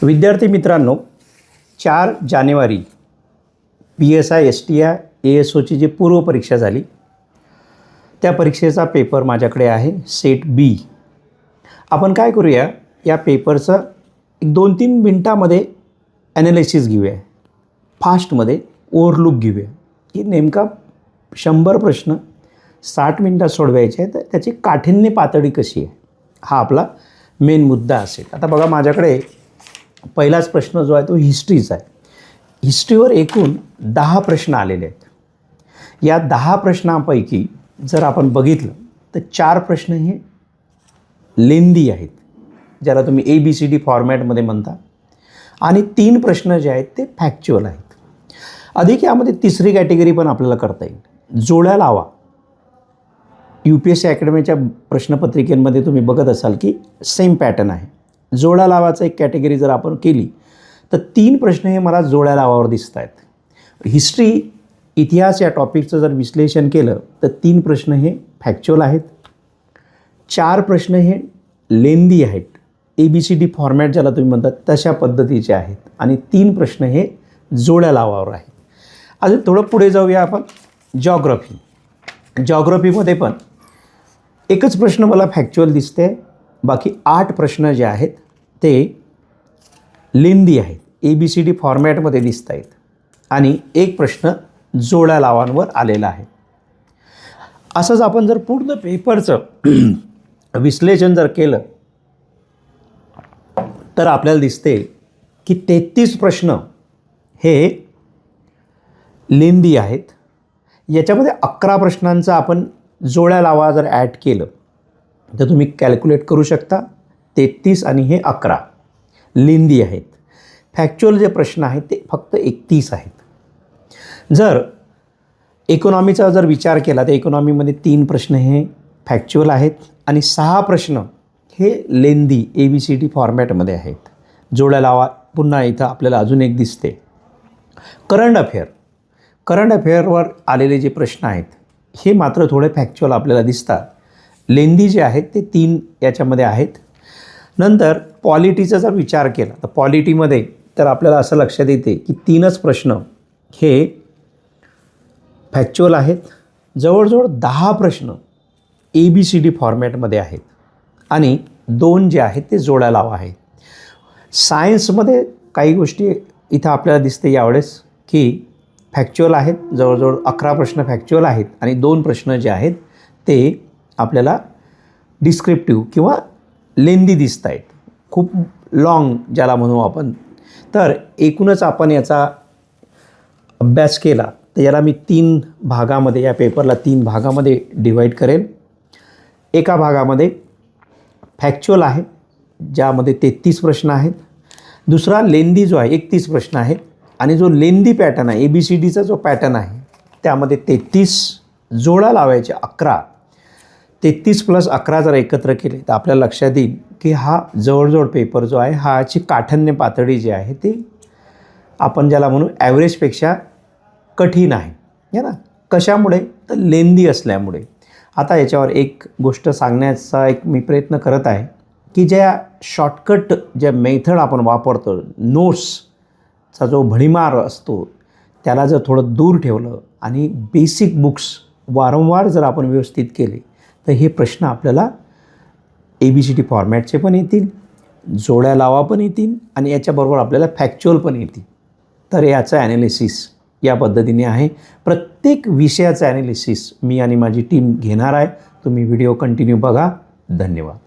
विद्यार्थी मित्रांनो, 4 जानेवारी PSI STI ASOची जी पूर्वपरीक्षा झाली त्या परीक्षेचा पेपर माझ्याकडे आहे सेट बी. आपण काय करूया, या पेपरचं एक 2-3 मिनटामध्ये ॲनालिसिस घेऊया, फास्टमध्ये ओव्हरलुक घेऊया की नेमका 100 प्रश्न 60 मिनटात सोडवायचे आहेत, तर त्याची काठिण्य पातळी कशी आहे हा आपला मेन मुद्दा असेल. आता बघा, माझ्याकडे पहिलाच प्रश्न जो आहे तो हिस्ट्रीचा आहे. हिस्ट्रीवर एकूण 10 प्रश्न आलेले आहेत. या 10 प्रश्नांपैकी जर आपण बघितलं तर 4 प्रश्न हे लेंदी आहेत, ज्याला तुम्ही ABCD फॉर्मॅटमध्ये म्हणता, आणि 3 प्रश्न जे आहेत ते फॅक्च्युअल आहेत. अधिक यामध्ये तिसरी कॅटेगरी पण आपल्याला करता येईल, जोड्या लावा. UPSC अकॅडमीच्या प्रश्नपत्रिकेमध्ये तुम्ही बघत असाल की सेम पॅटर्न आहे. जोड्या लावाचा एक कॅटेगरी जर आपण केली तर 3 प्रश्न हे मला जोड्या लावावर दिसत आहेत. हिस्ट्री, इतिहास या टॉपिकचं जर विश्लेषण केलं तर 3 प्रश्न हे फॅक्च्युअल आहेत, 4 प्रश्न हे लेंदी आहेत, ABCD फॉर्मॅट ज्याला तुम्ही म्हणतात तशा पद्धतीचे आहेत, आणि 3 प्रश्न हे जोड्या लावावर आहेत. अजून थोडं पुढे जाऊया आपण. जॉग्रफी. जॉग्रफीमध्ये पण एकच प्रश्न मला फॅक्च्युअल दिसते, बाकी 8 प्रश्न जे आहेत ते लेंदी आहेत, ABCD फॉर्मॅटमध्ये दिसत आहेत, आणि एक प्रश्न जोड्या लावांवर आलेला आहे. असंच आपण जर पूर्ण पेपरचं विश्लेषण जर केलं तर आपल्याला दिसते की 33 प्रश्न हे लेंदी आहेत. याच्यामध्ये 11 प्रश्नांचा आपण जोड्या लावा जर ॲड केलं तर तुम्ही कॅल्क्युलेट करू शकता. 33 आणि हे 11 लेंदी आहेत. फॅक्च्युअल जे प्रश्न आहेत ते फक्त 31 आहेत. जर इकॉनॉमीचा जर विचार केला तर इकॉनॉमीमध्ये 3 प्रश्न हे फॅक्च्युअल आहेत आणि 6 प्रश्न हे लेंदी ABCD फॉर्मॅटमध्ये आहेत. जोड्या लावा पुन्हा इथं आपल्याला अजून एक दिसते. Current affair. करंट अफेअरवर आलेले जे प्रश्न आहेत हे मात्र थोडे फॅक्च्युअल आपल्याला दिसतात. लेंदी जे आहेत ते 3 याच्यामध्ये आहेत. नंतर पॉलिटीचा जर विचार केला तर पॉलिटीमध्ये तर आपल्याला असं लक्षात येते की 3च प्रश्न हे फॅक्च्युअल आहेत. जवळजवळ 10 प्रश्न ABCD फॉर्मॅटमध्ये आहेत आणि 2 जे आहेत ते जोड्या लावा आहेत. सायन्समध्ये काही गोष्टी इथं आपल्याला दिसते यावेळेस की फॅक्च्युअल आहेत. जवळजवळ 11 प्रश्न फॅक्च्युअल आहेत आणि 2 प्रश्न जे आहेत ते आपल्याला डिस्क्रिप्टिव्ह किंवा लेंदी दिसत आहेत, खूप लॉंग ज्याला म्हणू आपण. तर एकूणच आपण याचा अभ्यास केला तर याला मी 3 भागामध्ये, या पेपरला 3 भागामध्ये डिवाईड करेल. एका भागामध्ये फॅक्च्युअल आहे ज्यामध्ये 33 प्रश्न आहेत. दुसरा लेंदी जो आहे 31 प्रश्न आहेत, आणि जो लेंदी पॅटर्न आहे ABCDचा जो पॅटर्न आहे त्यामध्ये 33 जोड्या लावायचे 11. 33 + 11 जर एकत्र केले तर आपल्याला लक्षात येईल की हा जवळजवळ पेपर जो आहे हाची काठिण्य पातळी जी आहे ती आपण ज्याला म्हणू ॲव्हरेजपेक्षा कठीण आहे ना. कशामुळे? तर लेंदी असल्यामुळे. आता याच्यावर एक गोष्ट सांगण्याचा एक मी प्रयत्न करत आहे की ज्या शॉर्टकट ज्या मेथड आपण वापरतो, नोट्सचा जो भडीमार असतो त्याला जर थोडं दूर ठेवलं आणि बेसिक बुक्स वारंवार जर आपण व्यवस्थित केले तर हे प्रश्न आपल्याला ABCD फॉर्मॅटचे पण येतील, जोड्या लावा पण येतील, आणि याच्याबरोबर आपल्याला फॅक्च्युअल पण येतील. तर याचं ॲनालिसिस या पद्धतीने आहे. प्रत्येक विषयाचं ॲनालिसिस मी आणि माझी टीम घेणार आहे. तुम्ही व्हिडिओ कंटिन्यू बघा. धन्यवाद.